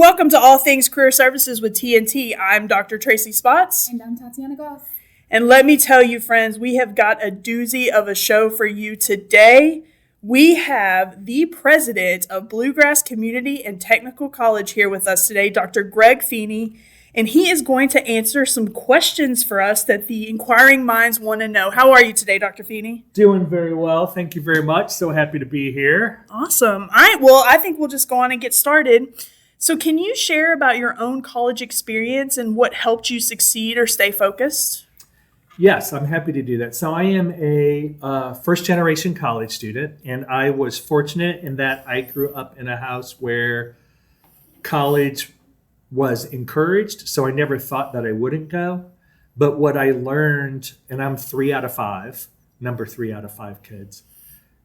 welcome to All Things Career Services with TNT. I'm Dr. Tracy Spots. And I'm Tatiana Goss. And let me tell you, friends, we have got a doozy of a show for you today. We have the president of Bluegrass Community and Technical College here with us today, Dr. Greg Feeney, and he is going to answer some questions for us that the inquiring minds want to know. How are you today, Dr. Feeney? Doing very well. Thank you very much. So happy to be here. Awesome. All right. Well, I think we'll just go on and get started. So can you share about your own college experience and what helped you succeed or stay focused? Yes, I'm happy to do that. So I am a first-generation college student, and I was fortunate in that I grew up in a house where college was encouraged, so I never thought that I wouldn't go. But what I learned, and I'm 3 out of 5, number 3 out of 5 kids,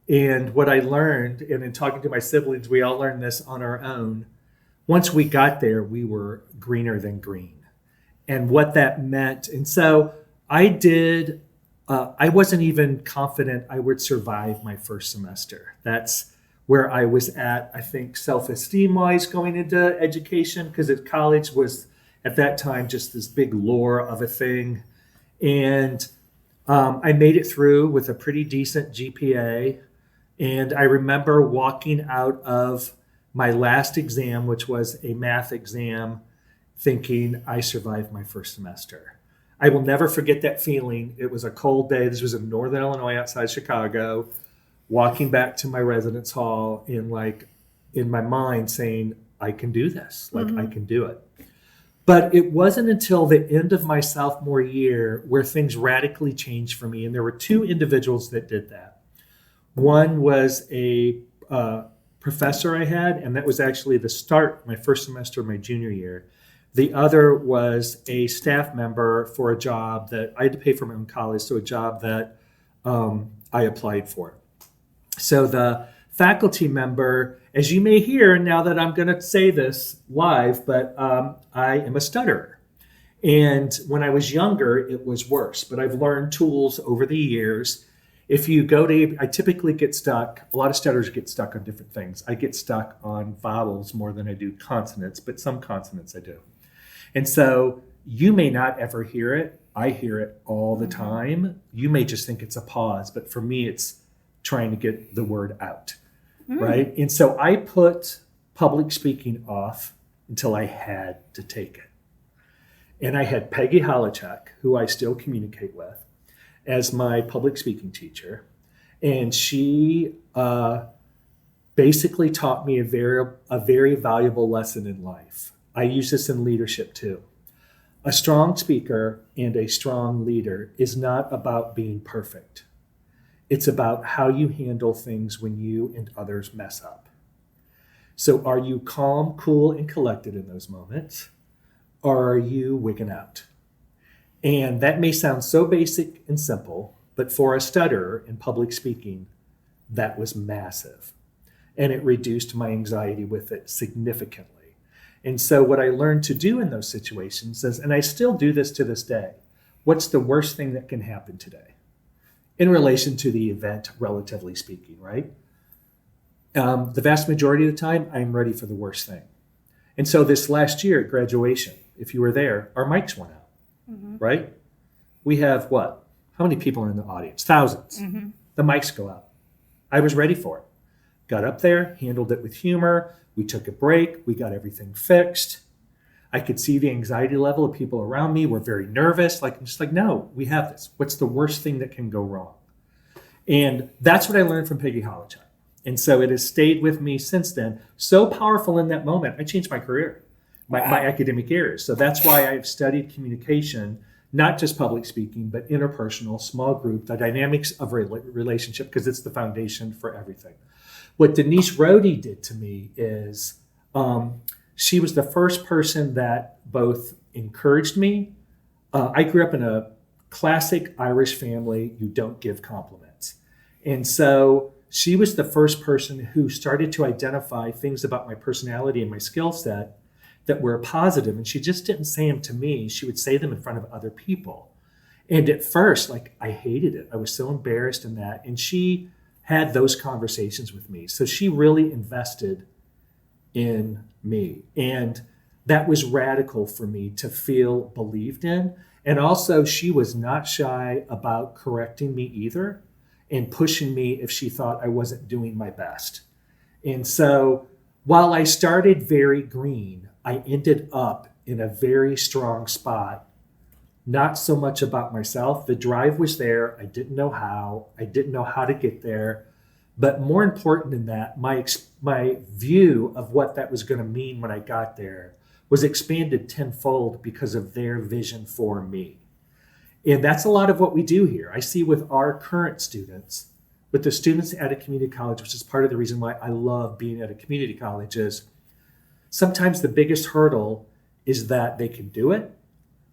and what I learned, and in talking to my siblings, we all learned this on our own. Once we got there, we were greener than green, and what that meant. And so I wasn't even confident I would survive my first semester. That's where I was at, I think, self-esteem wise going into education, because at college was at that time just this big lure of a thing. And I made it through with a pretty decent GPA. And I remember walking out of my last exam, which was a math exam, thinking I survived my first semester. I will never forget that feeling. It was a cold day. This was in Northern Illinois outside Chicago, walking back to my residence hall in my mind saying, I can do this, I can do it. But it wasn't until the end of my sophomore year where things radically changed for me. And there were 2 individuals that did that. One was a professor I had, and that was actually the start, my first semester of my junior year. The other was a staff member for a job that I had to pay for my own college, so a job that I applied for. So the faculty member, as you may hear now that I'm going to say this live, but I am a stutterer. And when I was younger, it was worse, but I've learned tools over the years. If you go to, I typically get stuck, a lot of stutterers get stuck on different things. I get stuck on vowels more than I do consonants, but some consonants I do. And so you may not ever hear it. I hear it all the time. You may just think it's a pause, but for me, it's trying to get the word out, right? And so I put public speaking off until I had to take it. And I had Peggy Holichek, who I still communicate with, as my public speaking teacher. And she basically taught me a very valuable lesson in life. I use this in leadership too. A strong speaker and a strong leader is not about being perfect. It's about how you handle things when you and others mess up. So are you calm, cool, and collected in those moments? Or are you wigging out? And that may sound so basic and simple, but for a stutterer in public speaking, that was massive. And it reduced my anxiety with it significantly. And so what I learned to do in those situations is, and I still do this to this day, what's the worst thing that can happen today? In relation to the event, relatively speaking, right? The vast majority of the time, I'm ready for the worst thing. And so this last year at graduation, if you were there, our mics went out, right? We have what? How many people are in the audience? Thousands. The mics go out. I was ready for it. Got up there, handled it with humor. We took a break. We got everything fixed. I could see the anxiety level of people around me were very nervous. I'm just like, no, we have this. What's the worst thing that can go wrong? And that's what I learned from Peggy Holichek. And so it has stayed with me since then. So powerful in that moment. I changed my career, my academic years. So that's why I've studied communication, not just public speaking, but interpersonal, small group, the dynamics of relationship, because it's the foundation for everything. What Denise Rohde did to me is she was the first person that both encouraged me. I grew up in a classic Irish family. You don't give compliments. And so she was the first person who started to identify things about my personality and my skill set that were positive. And she just didn't say them to me. She would say them in front of other people. And at first, I hated it. I was so embarrassed in that. And she had those conversations with me. So she really invested in me. And that was radical for me to feel believed in. And also, she was not shy about correcting me either and pushing me if she thought I wasn't doing my best. And so while I started very green, I ended up in a very strong spot. Not so much about myself. The drive was there. I didn't know how. I didn't know how to get there. But more important than that, my view of what that was going to mean when I got there was expanded tenfold because of their vision for me. And that's a lot of what we do here. I see with our current students, with the students at a community college, which is part of the reason why I love being at a community college, is sometimes the biggest hurdle is that they can do it.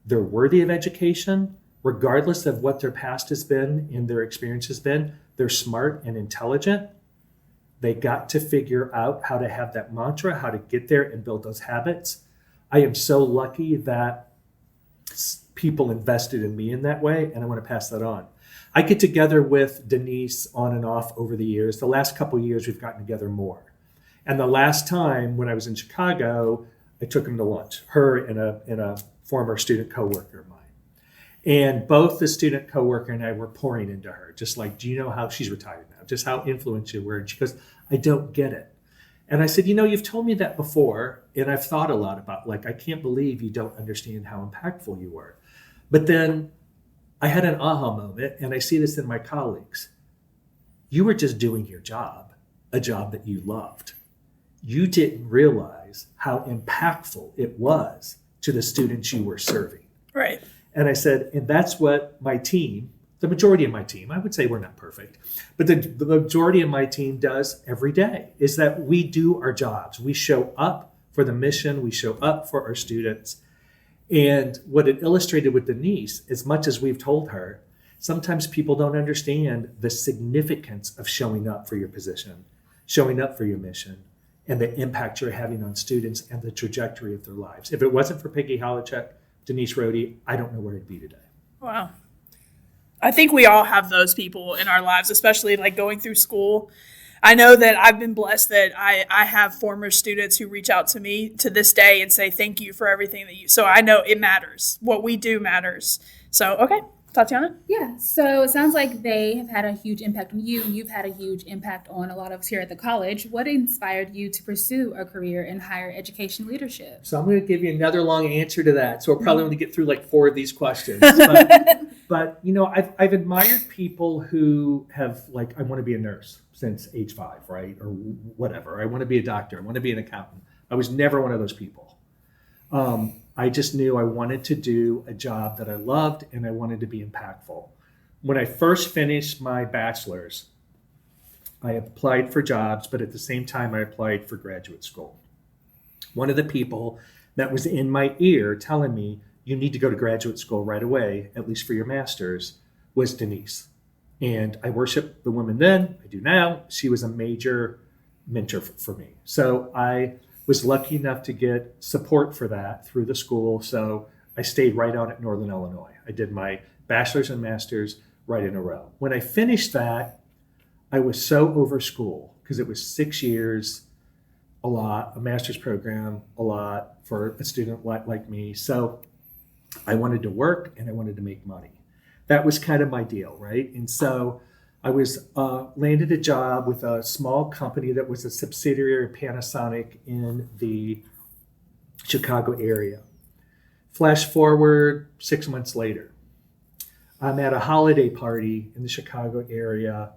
They're worthy of education, regardless of what their past has been and their experience has been. They're smart and intelligent. They got to figure out how to have that mantra, how to get there and build those habits. I am so lucky that people invested in me in that way, and I want to pass that on. I get together with Denise on and off over the years. The last couple of years, we've gotten together more. And the last time when I was in Chicago, I took him to lunch, her and a former student coworker of mine. And both the student coworker and I were pouring into her, just like, do you know how she's retired now? Just how influential you were. And she goes, I don't get it. And I said, you've told me that before, and I've thought a lot about, I can't believe you don't understand how impactful you were. But then I had an aha moment, and I see this in my colleagues. You were just doing your job, a job that you loved. You didn't realize how impactful it was to the students you were serving. Right. And I said, and that's what my team, the majority of my team, I would say we're not perfect, but the majority of my team does every day, is that we do our jobs. We show up for the mission. We show up for our students. And what it illustrated with Denise, as much as we've told her, sometimes people don't understand the significance of showing up for your position, showing up for your mission, and the impact you're having on students and the trajectory of their lives. If it wasn't for Peggy Holichek, Denise Rohde, I don't know where I'd be today. Wow. I think we all have those people in our lives, especially going through school. I know that I've been blessed that I have former students who reach out to me to this day and say, thank you for everything that you, so I know it matters. What we do matters. So, okay. Tatiana? Yeah, so it sounds like they have had a huge impact on you, and you've had a huge impact on a lot of us here at the college. What inspired you to pursue a career in higher education leadership? So I'm going to give you another long answer to that. So we're probably going to get through 4 of these questions. But I've admired people who have I want to be a nurse since age 5, right? Or whatever. I want to be a doctor. I want to be an accountant. I was never one of those people. I just knew I wanted to do a job that I loved, and I wanted to be impactful. When I first finished my bachelor's, I applied for jobs, but at the same time, I applied for graduate school. One of the people that was in my ear telling me, you need to go to graduate school right away, at least for your master's, was Denise. And I worship the woman then, I do now. She was a major mentor for me. So I was lucky enough to get support for that through the school. So I stayed right on at Northern Illinois. I did my bachelor's and master's right in a row. When I finished that, I was so over school because it was 6 years, a lot, a master's program, a lot for a student like me. So I wanted to work and I wanted to make money. That was kind of my deal, right? And so I was landed a job with a small company that was a subsidiary of Panasonic in the Chicago area. Flash forward 6 months later, I'm at a holiday party in the Chicago area,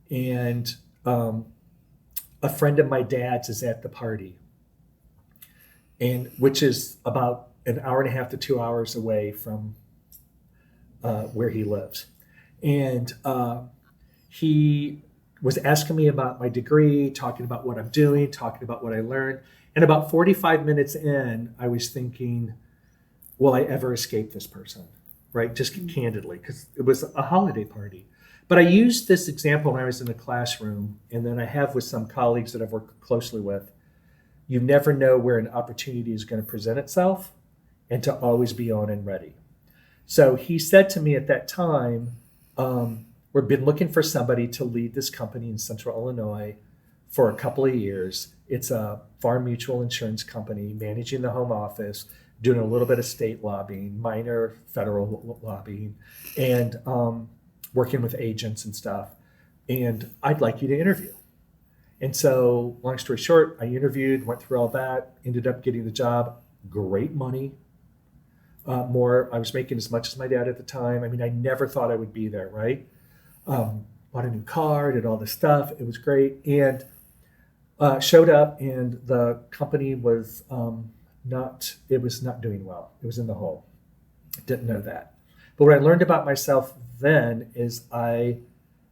and a friend of my dad's is at the party, and which is about an hour and a half to 2 hours away from where he lives. And he was asking me about my degree, talking about what I'm doing, talking about what I learned. And about 45 minutes in, I was thinking, will I ever escape this person? Right? Just candidly, because it was a holiday party. But I used this example when I was in the classroom, and then I have with some colleagues that I've worked closely with. You never know where an opportunity is going to present itself, and to always be on and ready. So he said to me at that time, we've been looking for somebody to lead this company in Central Illinois for a couple of years. It's a farm mutual insurance company managing the home office, doing a little bit of state lobbying, minor federal lobbying, and working with agents and stuff. And I'd like you to interview. And so, long story short, I interviewed, went through all that, ended up getting the job. Great money. More, I was making as much as my dad at the time. I mean, I never thought I would be there, right? Bought a new car, did all this stuff. It was great. And showed up, and the company was not doing well. It was in the hole. Didn't know that. But what I learned about myself then is I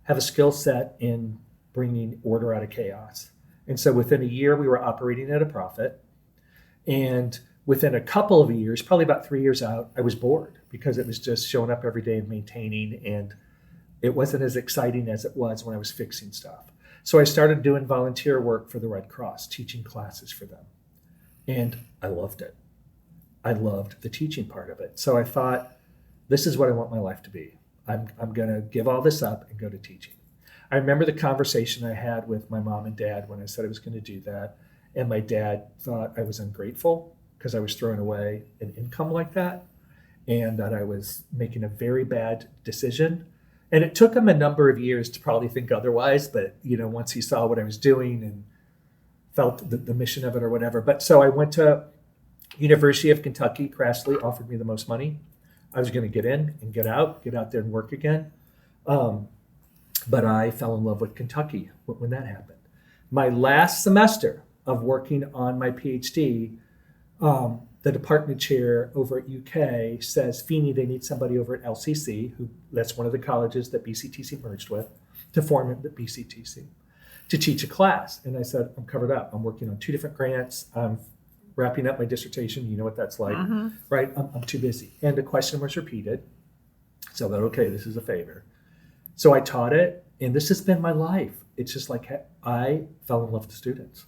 have a skill set in bringing order out of chaos. And so within a year, we were operating at a profit. And within a couple of years, probably about 3 years out, I was bored because it was just showing up every day and maintaining, and it wasn't as exciting as it was when I was fixing stuff. So I started doing volunteer work for the Red Cross, teaching classes for them. And I loved it. I loved the teaching part of it. So I thought, this is what I want my life to be. I'm going to give all this up and go to teaching. I remember the conversation I had with my mom and dad when I said I was going to do that. And my dad thought I was ungrateful because I was throwing away an income like that, and that I was making a very bad decision. And it took him a number of years to probably think otherwise, but once he saw what I was doing and felt the mission of it or whatever. But so I went to University of Kentucky. Crashly offered me the most money. I was going to get in and get out there and work again. But I fell in love with Kentucky when that happened. My last semester of working on my PhD, the department chair over at UK says, Feeney, they need somebody over at LCC, that's one of the colleges that BCTC merged with, to form the BCTC, to teach a class. And I said, I'm covered up. I'm working on 2 different grants. I'm wrapping up my dissertation. You know what that's like, right? I'm too busy. And the question was repeated. So I thought, okay, this is a favor. So I taught it, and this has been my life. It's just like I fell in love with the students.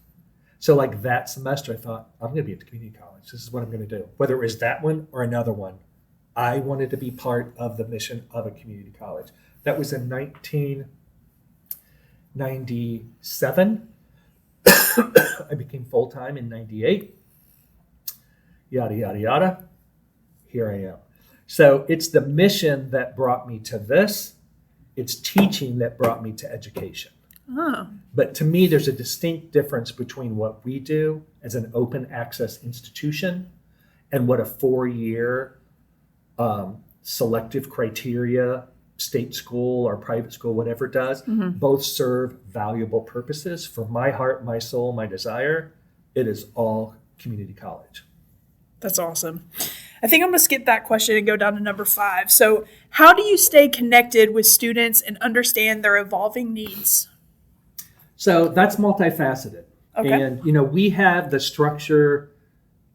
So like that semester, I thought, I'm going to be at the community college. This is what I'm going to do. Whether it was that one or another one, I wanted to be part of the mission of a community college. That was in 1997. I became full-time in 98. Yada, yada, yada. Here I am. So it's the mission that brought me to this. It's teaching that brought me to education. Oh. But to me, there's a distinct difference between what we do as an open access institution and what a 4-year selective criteria state school or private school, whatever it does. Both serve valuable purposes. For my heart, my soul, my desire, it is all community college. That's awesome. I think I'm going to skip that question and go down to number 5. So how do you stay connected with students and understand their evolving needs? So that's multifaceted. Okay. And, we have the structure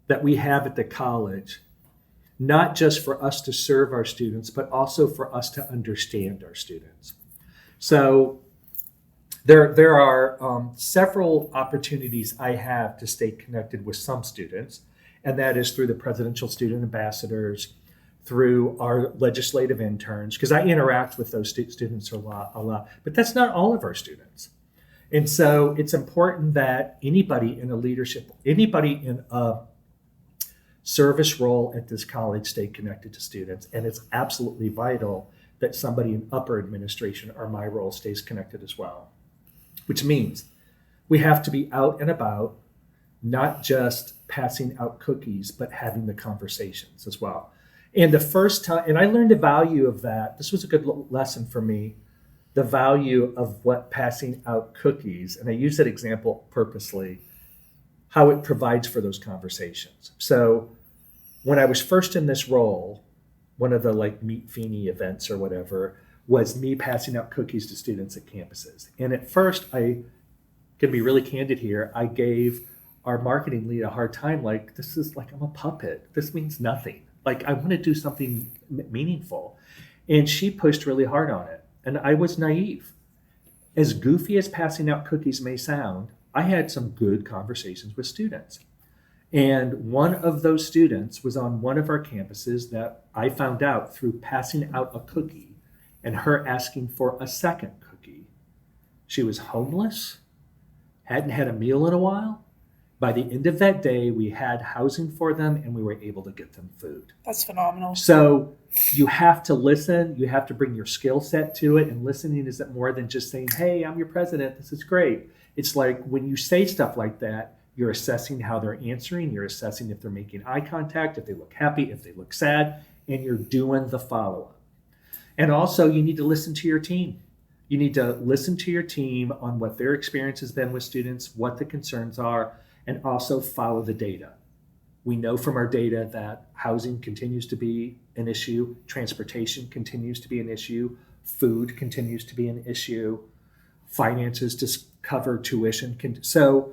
that we have at the college, not just for us to serve our students, but also for us to understand our students. So there are several opportunities I have to stay connected with some students, and that is through the presidential student ambassadors, through our legislative interns, because I interact with those students a lot, but that's not all of our students. And so it's important that anybody in a service role at this college stay connected to students. And it's absolutely vital that somebody in upper administration or my role stays connected as well, which means we have to be out and about, not just passing out cookies, but having the conversations as well. And the first time, and I learned the value of that. This was a good lesson for me, the value of what passing out cookies, and I use that example purposely, how it provides for those conversations. So when I was first in this role, one of the Meet Feeney events or whatever was me passing out cookies to students at campuses. And at first, I can be really candid here, I gave our marketing lead a hard time, this is I'm a puppet. This means nothing. I want to do something meaningful. And she pushed really hard on it. And I was naive. As goofy as passing out cookies may sound, I had some good conversations with students. And one of those students was on one of our campuses that I found out through passing out a cookie and her asking for a second cookie. She was homeless, hadn't had a meal in a while, By the end of that day, we had housing for them and we were able to get them food. That's phenomenal. So you have to listen. You have to bring your skill set to it. And listening isn't more than just saying, hey, I'm your president. This is great. It's like when you say stuff like that, you're assessing how they're answering. You're assessing if they're making eye contact, if they look happy, if they look sad, and you're doing the follow-up. And also, you need to listen to your team. You need to listen to your team on what their experience has been with students, what the concerns are, and also follow the data. We know from our data that housing continues to be an issue, transportation continues to be an issue, food continues to be an issue, finances to cover tuition. So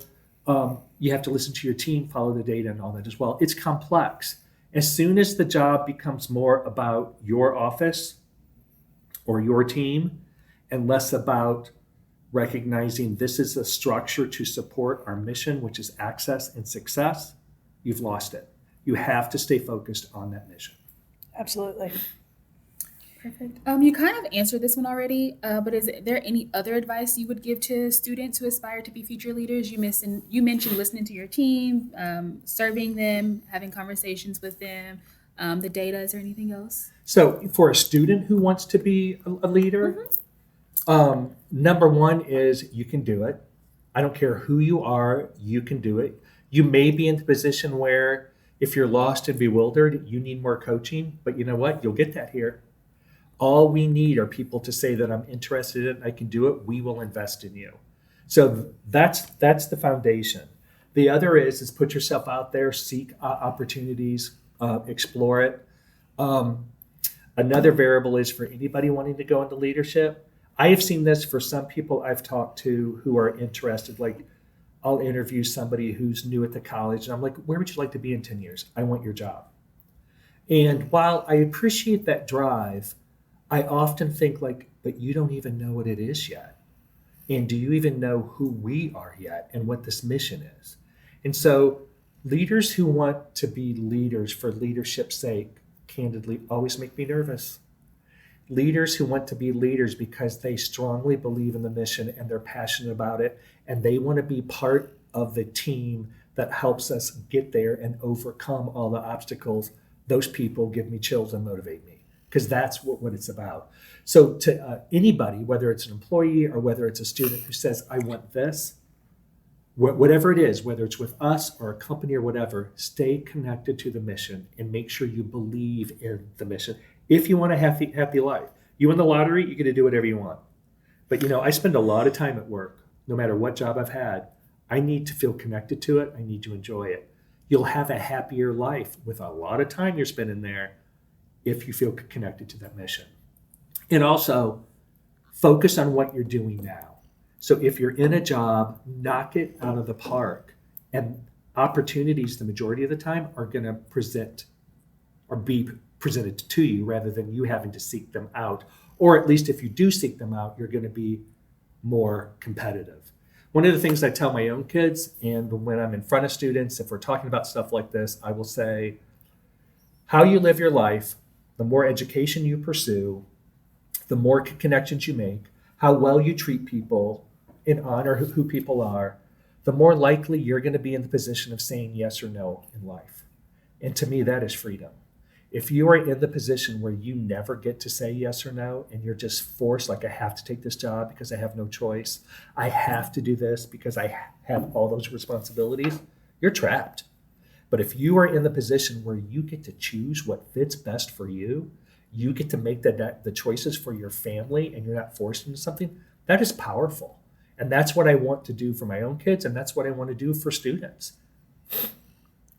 you have to listen to your team, follow the data and all that as well. It's complex. As soon as the job becomes more about your office or your team and less about recognizing this is a structure to support our mission, which is access and success, you've lost it. You have to stay focused on that mission. Absolutely. Perfect. You kind of answered this one already, but is there any other advice you would give to students who aspire to be future leaders? You mentioned listening to your team, serving them, having conversations with them, the data. Is there anything else? So for a student who wants to be a leader, number one is you can do it. I don't care who you are, you can do it. You may be in the position where if you're lost and bewildered, you need more coaching, but you know what? You'll get that here. All we need are people to say that I'm interested in it, I can do it, we will invest in you. So that's the foundation. The other is put yourself out there, seek opportunities, explore it. Another variable is for anybody wanting to go into leadership. I have seen this for some people I've talked to who are interested, like I'll interview somebody who's new at the college and I'm like, where would you like to be in 10 years? I want your job. And while I appreciate that drive, I often think like, but you don't even know what it is yet. And do you even know who we are yet and what this mission is? And so leaders who want to be leaders for leadership's sake, candidly, always make me nervous. Leaders who want to be leaders because they strongly believe in the mission and they're passionate about it and they want to be part of the team that helps us get there and overcome all the obstacles, those people give me chills and motivate me because that's what it's about. So to anybody, whether it's an employee or whether it's a student who says, I want this, whatever it is, whether it's with us or a company or whatever, stay connected to the mission and make sure you believe in the mission. If you want a happy life, you win the lottery, you get to do whatever you want. But I spend a lot of time at work, no matter what job I've had. I need to feel connected to it. I need to enjoy it. You'll have a happier life with a lot of time you're spending there if you feel connected to that mission. And also, focus on what you're doing now. So if you're in a job, knock it out of the park. And opportunities, the majority of the time, are going to present or be presented to you rather than you having to seek them out. Or at least if you do seek them out, you're going to be more competitive. One of the things I tell my own kids, and when I'm in front of students, if we're talking about stuff like this, I will say, how you live your life, the more education you pursue, the more connections you make, how well you treat people and honor who people are, the more likely you're going to be in the position of saying yes or no in life. And to me, that is freedom. If you are in the position where you never get to say yes or no, and you're just forced, like I have to take this job because I have no choice, I have to do this because I have all those responsibilities, you're trapped. But if you are in the position where you get to choose what fits best for you, you get to make the choices for your family and you're not forced into something, that is powerful. And that's what I want to do for my own kids, and that's what I want to do for students.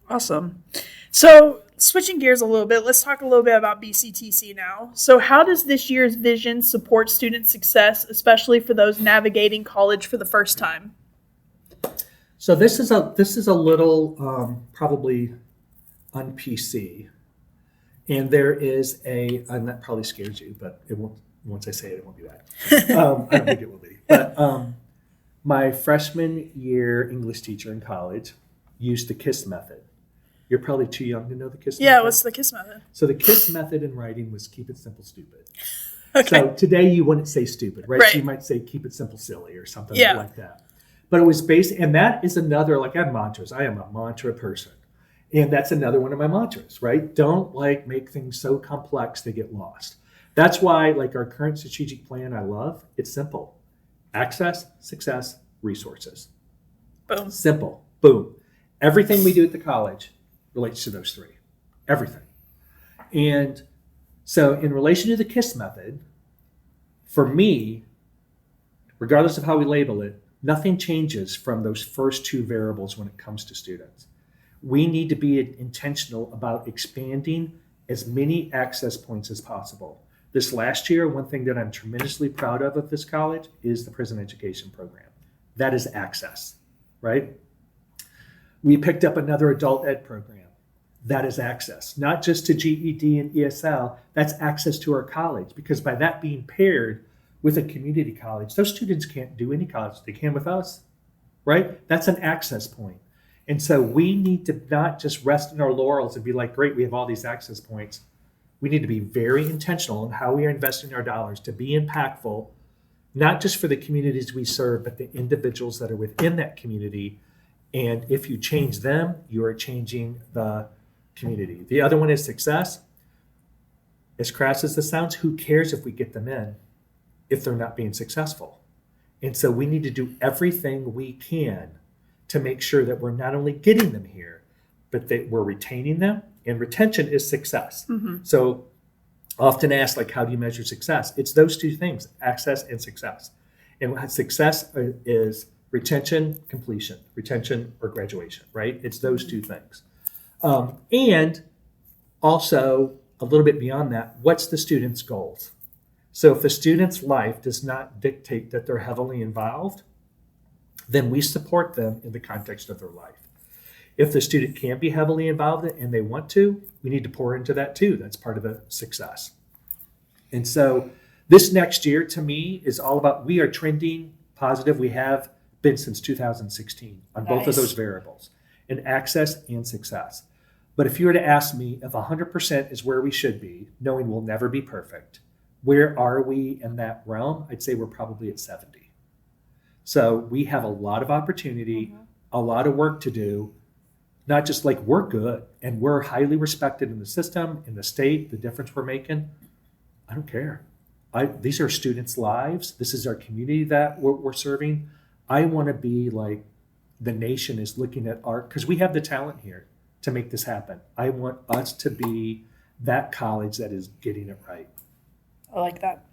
Awesome. So switching gears a little bit, let's talk a little bit about BCTC now. So how does this year's vision support student success, especially for those navigating college for the first time? So this is a little probably un-PC, and there is and that probably scares you, but it won't. Once I say it, it won't be bad. I don't think it will be. But my freshman year English teacher in college used the KISS method. You're probably too young to know the KISS method. Yeah, what's the KISS method? So the KISS method in writing was keep it simple, stupid. Okay. So today you wouldn't say stupid, right? Right. So you might say keep it simple, silly, or something Yeah. like that. But it was based, and that is another, like I have mantras. I am a mantra person. And that's another one of my mantras, right? Don't like make things so complex they get lost. That's why like our current strategic plan I love, it's simple. Access, success, resources. Boom. Simple. Boom. Everything we do at the college relates to those three. Everything. And so in relation to the KISS method, for me, regardless of how we label it, nothing changes from those first two variables when it comes to students. We need to be intentional about expanding as many access points as possible. This last year, one thing that I'm tremendously proud of at this college is the prison education program. That is access, right? We picked up another adult ed program. That is access, not just to GED and ESL, that's access to our college, because by that being paired with a community college, those students can't do any college, they can with us, right? That's an access point. And so we need to not just rest in our laurels and be like, great, we have all these access points. We need to be very intentional in how we are investing our dollars to be impactful, not just for the communities we serve, but the individuals that are within that community. And if you change them, you are changing the community. The other one is success. As crass as this sounds, who cares if we get them in if they're not being successful? And so we need to do everything we can to make sure that we're not only getting them here, but that we're retaining them. And retention is success. Mm-hmm. So often asked, like, how do you measure success? It's those two things, access and success. And success is retention, completion, retention or graduation, right? It's those two things. And also a little bit beyond that, what's the student's goals? So if the student's life does not dictate that they're heavily involved, then we support them in the context of their life. If the student can be heavily involved and they want to, we need to pour into that too. That's part of the success. And so this next year to me is all about, we are trending positive. We have been since 2016 on both of those variables, in access and success. But if you were to ask me if 100% is where we should be, knowing we'll never be perfect, where are we in that realm? I'd say we're probably at 70. So we have a lot of opportunity, a lot of work to do, not just like we're good and we're highly respected in the system, in the state, the difference we're making. I don't care. These are students' lives. This is our community that we're serving. I want to be like the nation is looking at art because we have the talent here to make this happen. I want us to be that college that is getting it right. I like that.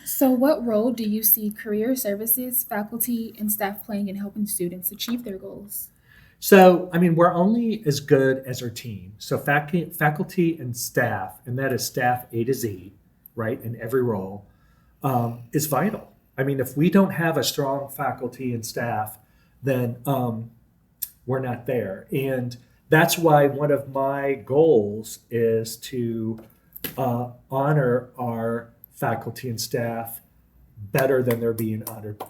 So what role do you see career services, faculty, and staff playing in helping students achieve their goals? So, I mean, we're only as good as our team. So faculty and staff, and that is staff A to Z, right, in every role, is vital. I mean, if we don't have a strong faculty and staff, then we're not there. And that's why one of my goals is to honor our faculty and staff better than they're being honored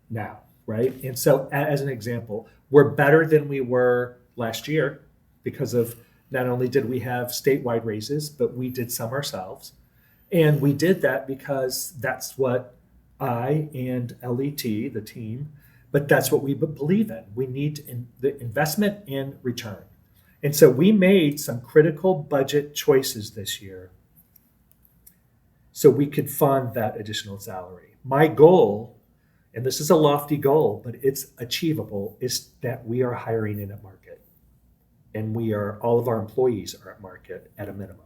now, right? And so as an example, we're better than we were last year because of not only did we have statewide raises, but we did some ourselves. And we did that because that's what I and LET, the team, but that's what we believe in. We need the investment and return. And so we made some critical budget choices this year so we could fund that additional salary. My goal, and this is a lofty goal, but it's achievable, is that we are hiring in at market. And all of our employees are at market at a minimum.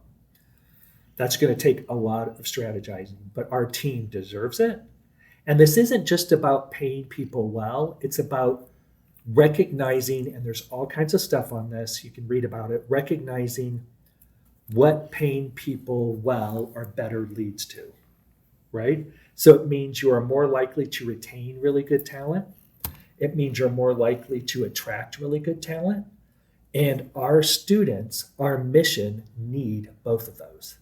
That's going to take a lot of strategizing, but our team deserves it. And this isn't just about paying people well, it's about recognizing, and there's all kinds of stuff on this, you can read about it, recognizing what paying people well or better leads to, right? So it means you are more likely to retain really good talent. It means you're more likely to attract really good talent. And our students, our mission, need both of those.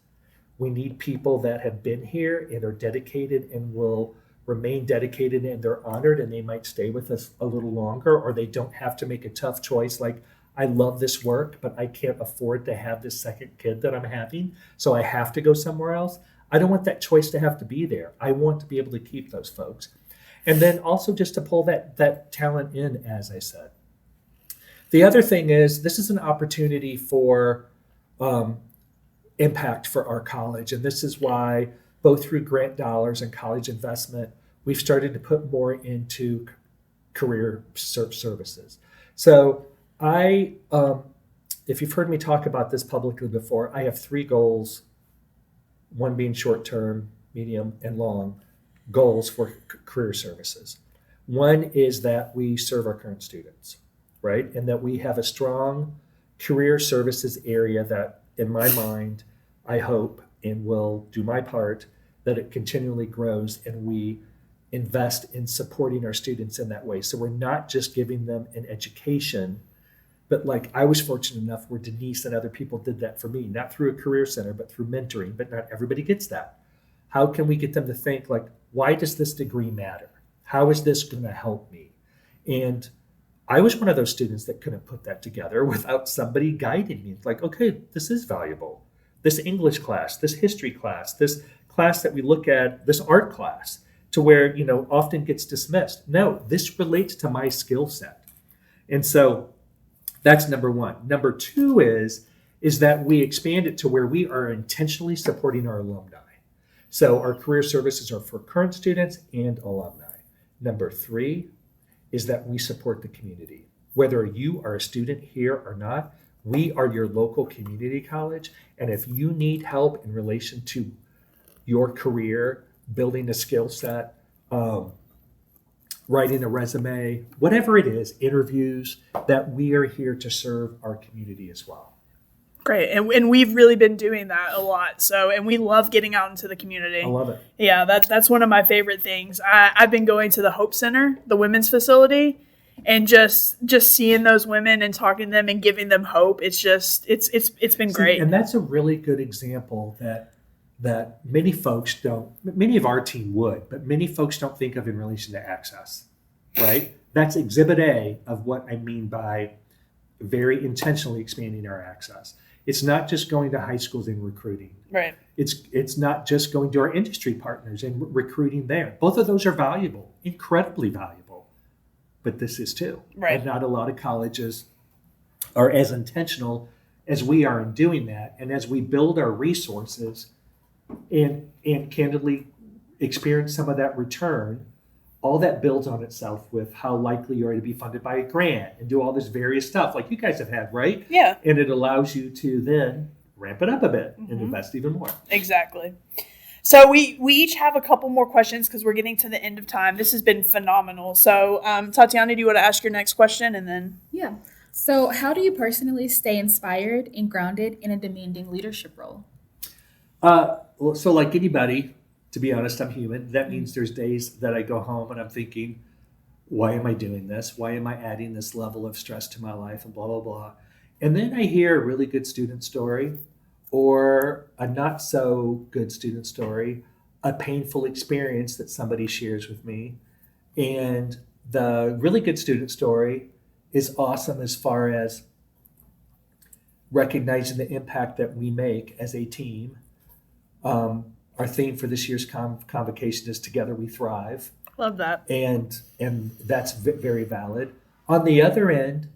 We need people that have been here and are dedicated and will remain dedicated and they're honored and they might stay with us a little longer, or they don't have to make a tough choice like, I love this work, but I can't afford to have this second kid that I'm having, so I have to go somewhere else. I don't want that choice to have to be there. I want to be able to keep those folks. And then also just to pull that talent in, as I said. The other thing is this is an opportunity for impact for our college. And this is why both through grant dollars and college investment, we've started to put more into career services. So if you've heard me talk about this publicly before, I have 3 goals, one being short-term, medium, and long goals for career services. One is that we serve our current students, right? And that we have a strong career services area that, in my mind, I hope and will do my part, that it continually grows and we invest in supporting our students in that way. So we're not just giving them an education, but like I was fortunate enough where Denise and other people did that for me, not through a career center, but through mentoring, but not everybody gets that. How can we get them to think like, why does this degree matter? How is this going to help me? And I was one of those students that couldn't put that together without somebody guiding me. It's like, okay, this is valuable. This English class, this history class, this class that we look at, this art class, to where, often gets dismissed. No, this relates to my skill set. And so that's number one. Number two is that we expand it to where we are intentionally supporting our alumni. So our career services are for current students and alumni. Number three is that we support the community. Whether you are a student here or not, we are your local community college. And if you need help in relation to your career, building a skill set, writing a resume, whatever it is, interviews, that we are here to serve our community as well. Great. And we've really been doing that a lot. So, and we love getting out into the community. I love it. Yeah, that's one of my favorite things. I've been going to the Hope Center, the women's facility, and just seeing those women and talking to them and giving them hope. It's been great. And that's a really good example that many of our team would, but many folks don't think of in relation to access, right? That's exhibit A of what I mean by very intentionally expanding our access. It's not just going to high schools and recruiting. Right. It's not just going to our industry partners and recruiting there. Both of those are valuable, incredibly valuable, but this is too. Right. And not a lot of colleges are as intentional as we are in doing that. And as we build our resources and candidly experience some of that return, all that builds on itself with how likely you are to be funded by a grant and do all this various stuff like you guys have had, right? Yeah. And it allows you to then ramp it up a bit and invest even more. Exactly. So we each have a couple more questions because we're getting to the end of time. This has been phenomenal. So Tatiana, do you want to ask your next question and then? Yeah. So how do you personally stay inspired and grounded in a demanding leadership role? So like anybody, to be honest, I'm human. That means there's days that I go home and I'm thinking, why am I doing this? Why am I adding this level of stress to my life and blah, blah, blah. And then I hear a really good student story or a not so good student story, a painful experience that somebody shares with me. And the really good student story is awesome as far as recognizing the impact that we make as a team. Our theme for this year's convocation is Together We Thrive. Love that. And that's very valid. On the other end,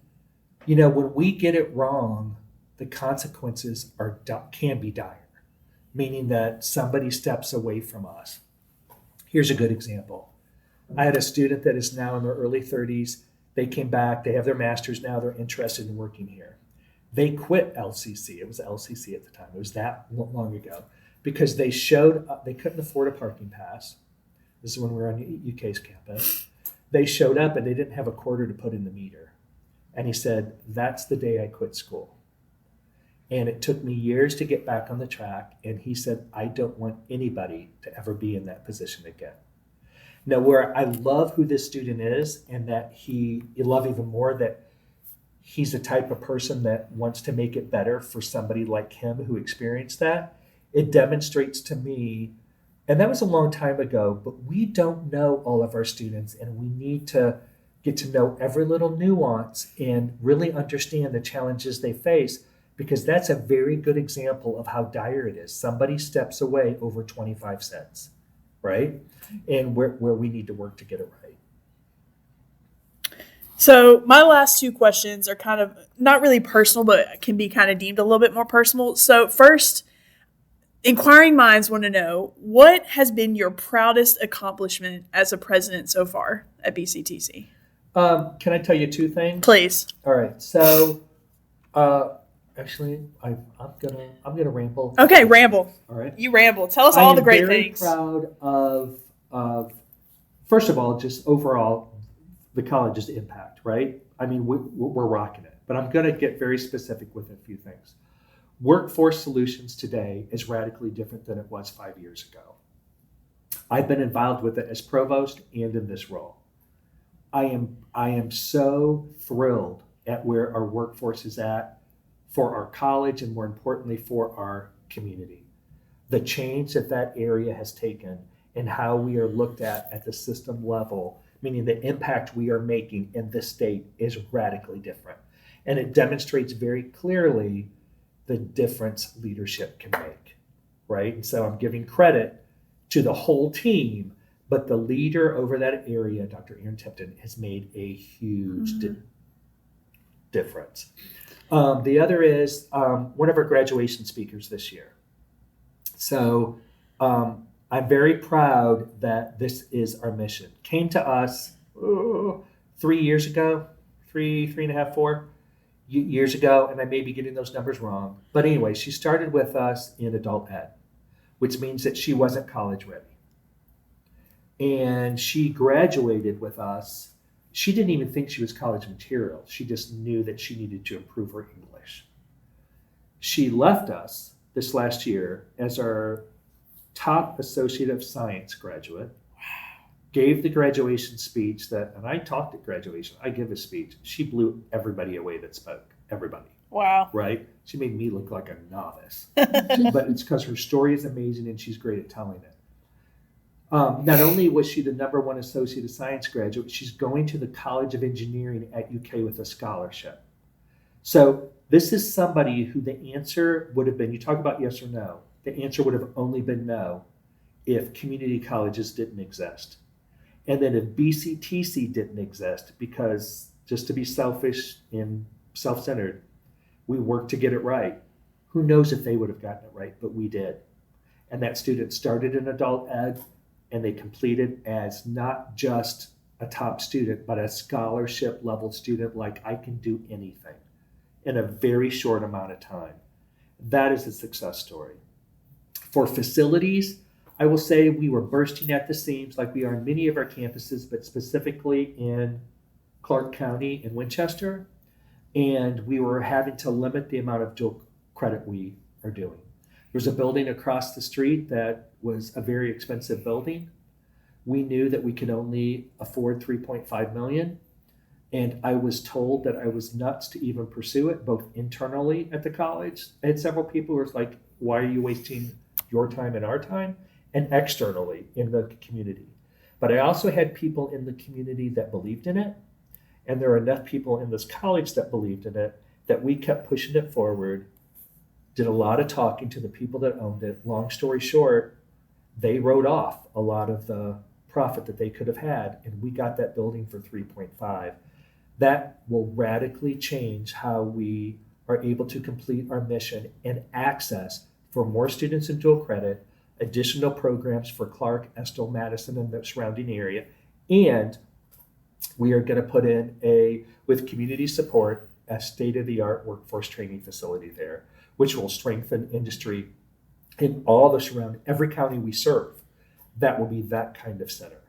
when we get it wrong, the consequences can be dire, meaning that somebody steps away from us. Here's a good example. I had a student that is now in their early 30s. They came back. They have their master's now. They're interested in working here. They quit LCC. It was LCC at the time. It was that long ago. Because they showed up, they couldn't afford a parking pass. This is when we were on UK's campus. They showed up and they didn't have a quarter to put in the meter. And he said, that's the day I quit school. And it took me years to get back on the track. And he said, I don't want anybody to ever be in that position again. Now, where I love who this student is and that you love even more that he's the type of person that wants to make it better for somebody like him who experienced that. It demonstrates to me, and that was a long time ago, but we don't know all of our students, and we need to get to know every little nuance and really understand the challenges they face, because that's a very good example of how dire it is. Somebody steps away over 25 cents. right? And where we need to work to get it right. So my last two questions are kind of not really personal, but can be kind of deemed a little bit more personal. So first, inquiring minds want to know, what has been your proudest accomplishment as a president so far at BCTC? Can I tell you two things? Please. All right. So, actually, I'm gonna ramble. Okay, ramble. All right. You ramble. Tell us all the great things. I am very proud of first of all, just overall, the college's impact. Right. I mean, we're rocking it. But I'm gonna get very specific with a few things. Workforce Solutions today is radically different than it was 5 years ago. I've been involved with it as provost and in this role. I am so thrilled at where our workforce is at for our college and more importantly for our community. The change that area has taken and how we are looked at the system level, meaning the impact we are making in this state, is radically different. And it demonstrates very clearly the difference leadership can make, right? And so I'm giving credit to the whole team, but the leader over that area, Dr. Aaron Tipton, has made a huge difference. The other is one of our graduation speakers this year. So I'm very proud that this is our mission. Came to us 3 years ago, three and a half, 4 years ago, and I may be getting those numbers wrong. But anyway, she started with us in adult ed, which means that she wasn't college ready. And she graduated with us. She didn't even think she was college material. She just knew that she needed to improve her English. She left us this last year as our top Associate of Science graduate. Gave the graduation speech and I talked at graduation. I give a speech. She blew everybody away that spoke. Everybody. Wow. Right? She made me look like a novice. But it's because her story is amazing and she's great at telling it. Not only was she the #1 Associate of Science graduate, she's going to the College of Engineering at UK with a scholarship. So this is somebody who the answer would have been, you talk about yes or no, the answer would have only been no if community colleges didn't exist. And then if BCTC didn't exist, because just to be selfish and self-centered, we worked to get it right. Who knows if they would have gotten it right, but we did. And that student started in adult ed, and they completed as not just a top student, but a scholarship level student, like I can do anything in a very short amount of time. That is a success story. For facilities, I will say we were bursting at the seams like we are in many of our campuses, but specifically in Clark County and Winchester. And we were having to limit the amount of dual credit we are doing. There's a building across the street that was a very expensive building. We knew that we could only afford $3.5 million. And I was told that I was nuts to even pursue it, both internally at the college. I had several people who were like, why are you wasting your time and our time? And externally in the community. But I also had people in the community that believed in it. And there are enough people in this college that believed in it that we kept pushing it forward, did a lot of talking to the people that owned it. Long story short, they wrote off a lot of the profit that they could have had, and we got that building for 3.5. That will radically change how we are able to complete our mission and access for more students in dual credit, additional programs for Clark, Estill, Madison, and the surrounding area. And we are going to put in with community support, a state-of-the-art workforce training facility there, which will strengthen industry in all the surrounding, every county we serve. That will be that kind of center.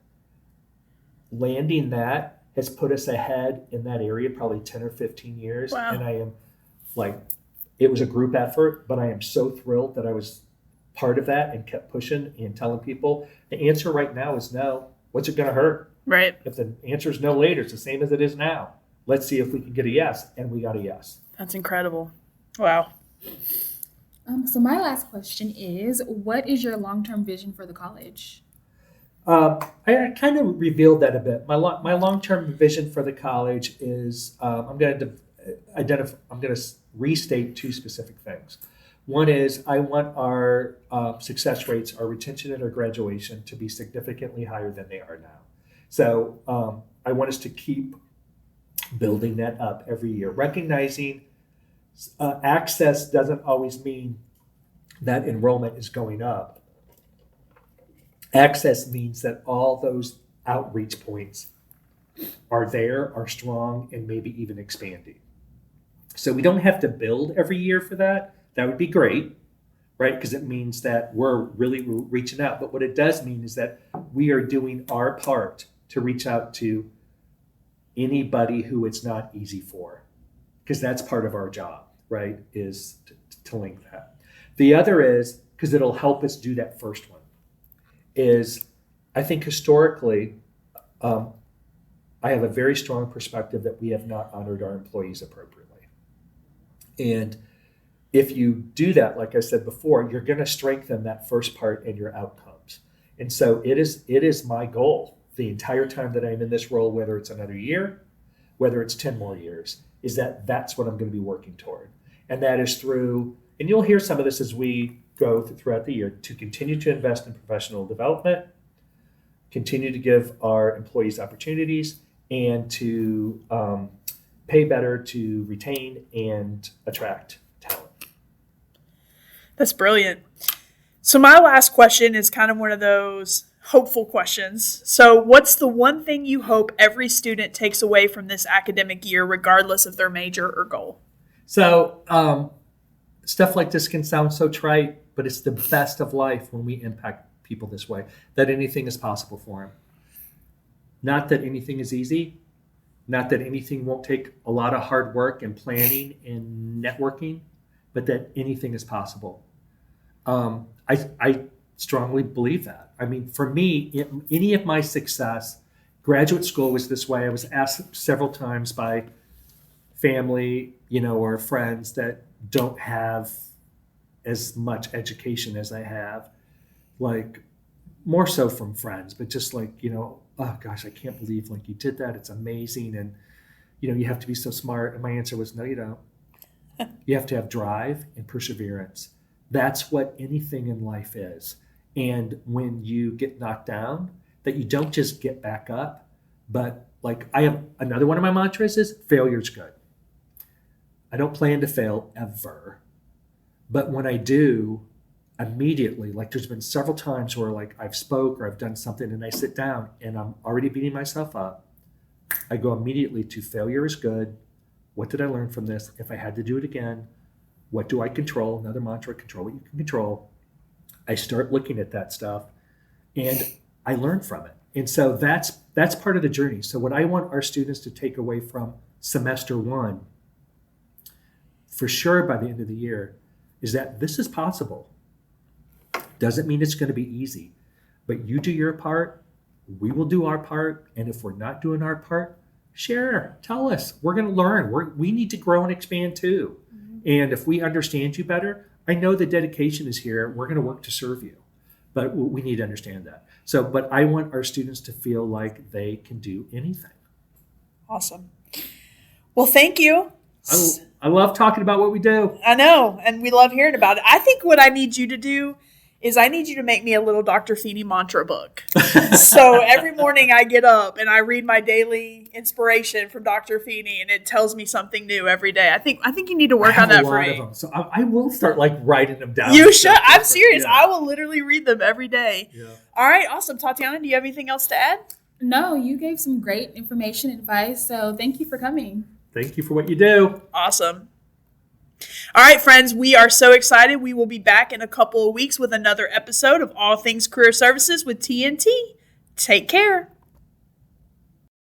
Landing that has put us ahead in that area probably 10 or 15 years. Wow. And I am it was a group effort, but I am so thrilled that I was part of that and kept pushing and telling people the answer right now is no. What's it going to hurt? Right. If the answer is no later, it's the same as it is now. Let's see if we can get a yes. And we got a yes. That's incredible. Wow. So my last question is, what is your long-term vision for the college? I kind of revealed that a bit. My long-term vision for the college is I'm going to restate two specific things. One is I want our success rates, our retention at our graduation to be significantly higher than they are now. So I want us to keep building that up every year, recognizing access doesn't always mean that enrollment is going up. Access means that all those outreach points are there, are strong, and maybe even expanding. So we don't have to build every year for that. That would be great, right? Because it means that we're really reaching out. But what it does mean is that we are doing our part to reach out to anybody who it's not easy for, because that's part of our job, right? Is to link that. The other is, because it'll help us do that first one, is I think historically, I have a very strong perspective that we have not honored our employees appropriately. And if you do that, like I said before, you're going to strengthen that first part and your outcomes. And so it is my goal the entire time that I'm in this role, whether it's another year, whether it's 10 more years, is that's what I'm going to be working toward. And that is through, and you'll hear some of this as we go throughout the year, to continue to invest in professional development, continue to give our employees opportunities, and to pay better to retain and attract talent. That's brilliant. So my last question is kind of one of those hopeful questions. So what's the one thing you hope every student takes away from this academic year, regardless of their major or goal? So stuff like this can sound so trite, but it's the best of life when we impact people this way, that anything is possible for them. Not that anything is easy, not that anything won't take a lot of hard work and planning and networking, but that anything is possible. I strongly believe that. I mean, for me, any of my success, graduate school was this way. I was asked several times by family, or friends that don't have as much education as I have, like more so from friends, but just like, oh gosh, I can't believe like you did that. It's amazing. And, you have to be so smart. And my answer was, no, you don't. You have to have drive and perseverance. That's what anything in life is. And when you get knocked down, that you don't just get back up, but like I have another one of my mantras is failure's good. I don't plan to fail ever. But when I do, immediately, like there's been several times where like I've spoke or I've done something and I sit down and I'm already beating myself up. I go immediately to failure is good. What did I learn from this? If I had to do it again, what do I control? Another mantra, control what you can control. I start looking at that stuff and I learn from it. And so that's part of the journey. So what I want our students to take away from semester one, for sure by the end of the year, is that this is possible. Doesn't mean it's going to be easy, but you do your part, we will do our part, and if we're not doing our part, share, tell us. We're going to learn. We need to grow and expand too. Mm-hmm. And if we understand you better, I know the dedication is here. We're going to work to serve you, but we need to understand that. So, but I want our students to feel like they can do anything. Awesome. Well, thank you. I love talking about what we do. I know, and we love hearing about it. I think what I need you to do is I need you to make me a little Dr. Feeney mantra book. So every morning I get up and I read my daily inspiration from Dr. Feeney, and it tells me something new every day. I think you need to work on that for me. So I will start like writing them down. You should. I'm serious. Yeah. I will literally read them every day. Yeah. All right. Awesome. Tatiana, do you have anything else to add? No, you gave some great information and advice. So thank you for coming. Thank you for what you do. Awesome. All right, friends, we are so excited. We will be back in a couple of weeks with another episode of All Things Career Services with TNT. Take care.